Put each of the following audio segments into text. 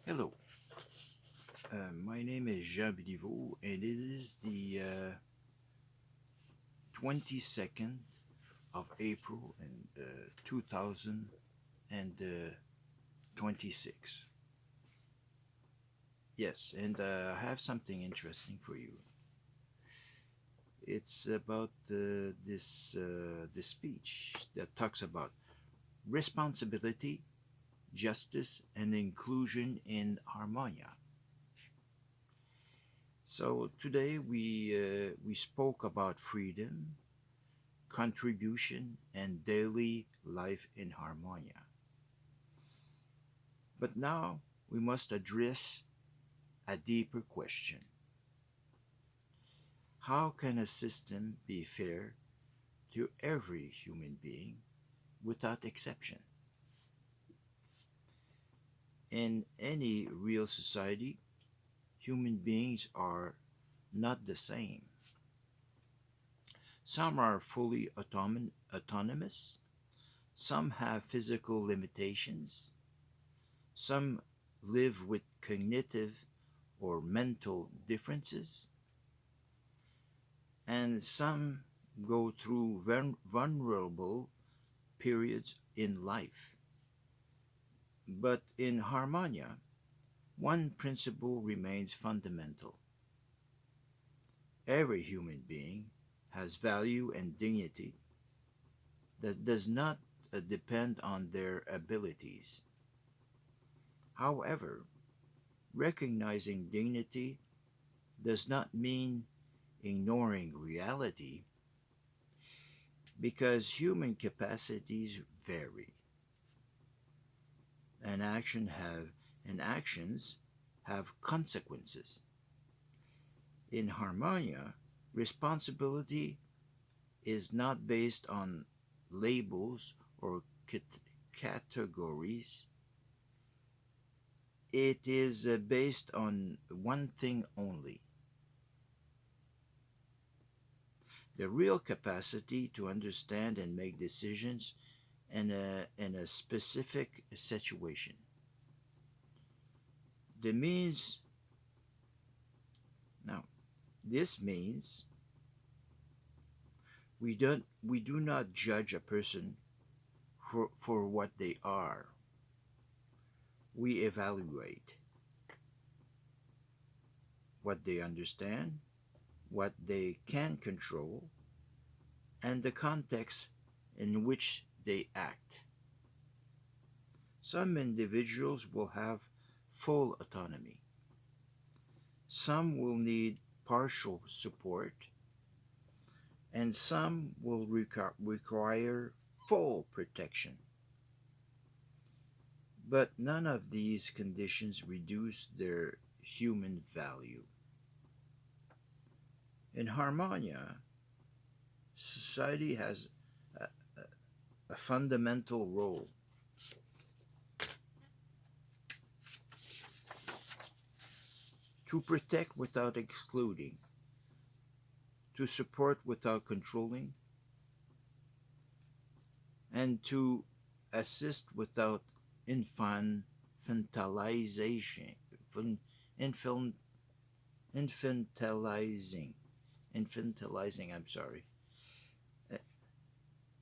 Hello, my name is Jean Béliveau, and it is the 22nd of April in 2026. Yes, and I have something interesting for you. It's about this speech that talks about responsibility, justice, and inclusion in Harmonia. So today we spoke about freedom, contribution, and daily life in Harmonia. But now we must address a deeper question. How can a system be fair to every human being without exception? In any real society, human beings are not the same. Some are fully autonomous, some have physical limitations, some live with cognitive or mental differences, and some go through vulnerable periods in life. But in Harmonia, one principle remains fundamental. Every human being has value and dignity that does not depend on their abilities. However, recognizing dignity does not mean ignoring reality because human capacities vary and actions have consequences. In Harmonia, responsibility is not based on labels or categories. It is based on one thing only: the real capacity to understand and make decisions in a specific situation. The means now this means we do not judge a person for what they are. We evaluate what they understand, what they can control, and the context in which they act. Some individuals will have full autonomy. Some will need partial support, and some will require full protection. But none of these conditions reduce their human value. In Harmonia, society has a, a fundamental role to protect without excluding, to support without controlling, and to assist without infantilization, infant, infantilizing, infantilizing. I'm sorry.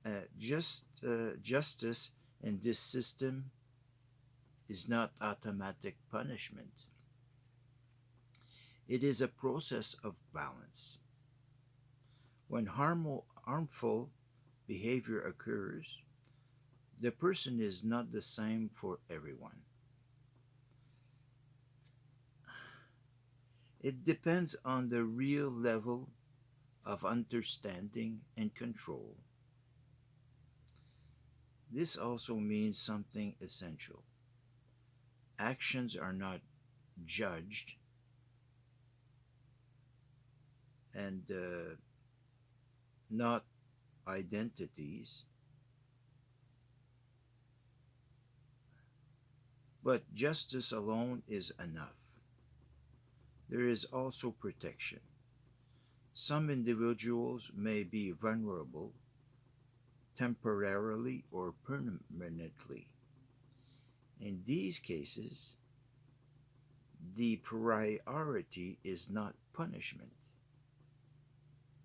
Uh, justice in this system is not automatic punishment. It is a process of balance. When harmful behavior occurs, the person is not the same for everyone. It depends on the real level of understanding and control. This also means something essential. Actions are not judged and not identities, but justice alone is enough. There is also protection. Some individuals may be vulnerable temporarily or permanently. In these cases, the priority is not punishment.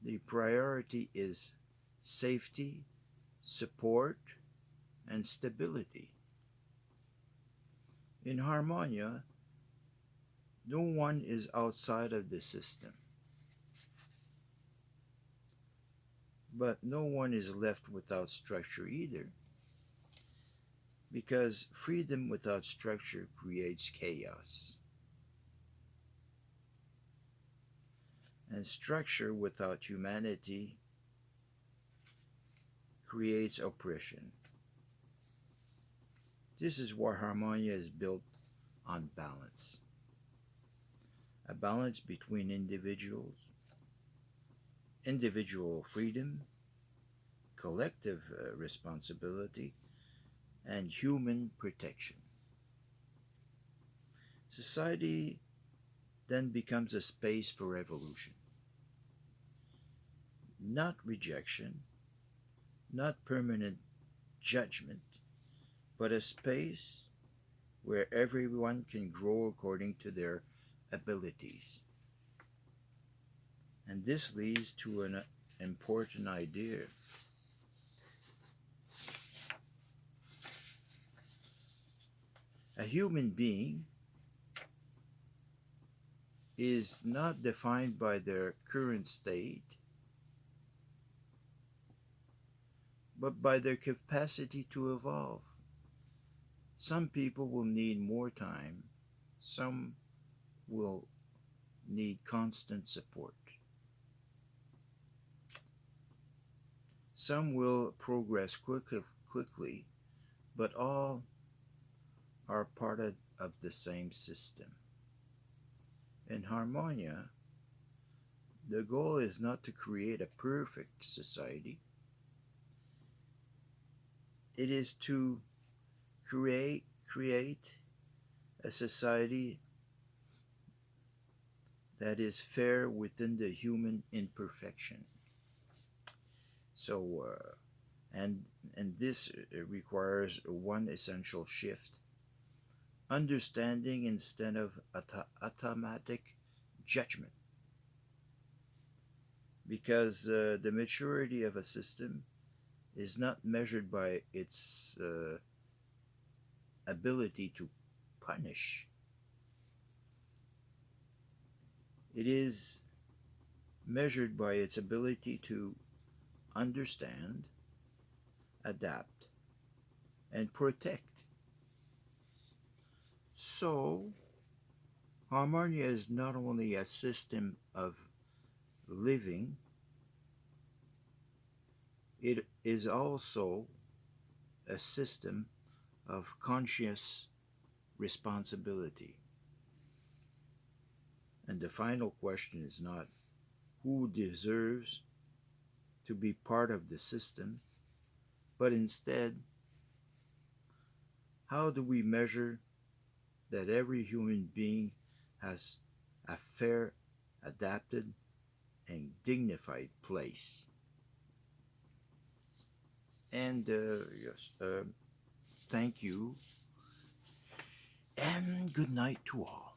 The priority is safety, support, and stability. In Harmonia, no one is outside of the system, but no one is left without structure either, because freedom without structure creates chaos, and structure without humanity creates oppression. This is why Harmonia is built on balance, a balance between individual freedom, collective responsibility, and human protection. Society then becomes a space for evolution, not rejection, not permanent judgment, but a space where everyone can grow according to their abilities. And this leads to an important idea. A human being is not defined by their current state, but by their capacity to evolve. Some people will need more time, some will need constant support. Some will progress quickly, but all are part of the same system. In Harmonia, the goal is not to create a perfect society, it is to create a society that is fair within the human imperfection. So, and and this requires one essential shift: understanding instead of automatic judgment. Because the maturity of a system is not measured by its ability to punish, it is measured by its ability to understand, adapt, and protect. So, Harmonia is not only a system of living, it is also a system of conscious responsibility. And the final question is not who deserves to be part of the system, but instead, how do we measure that every human being has a fair, adapted, and dignified place? And yes, thank you, and good night to all.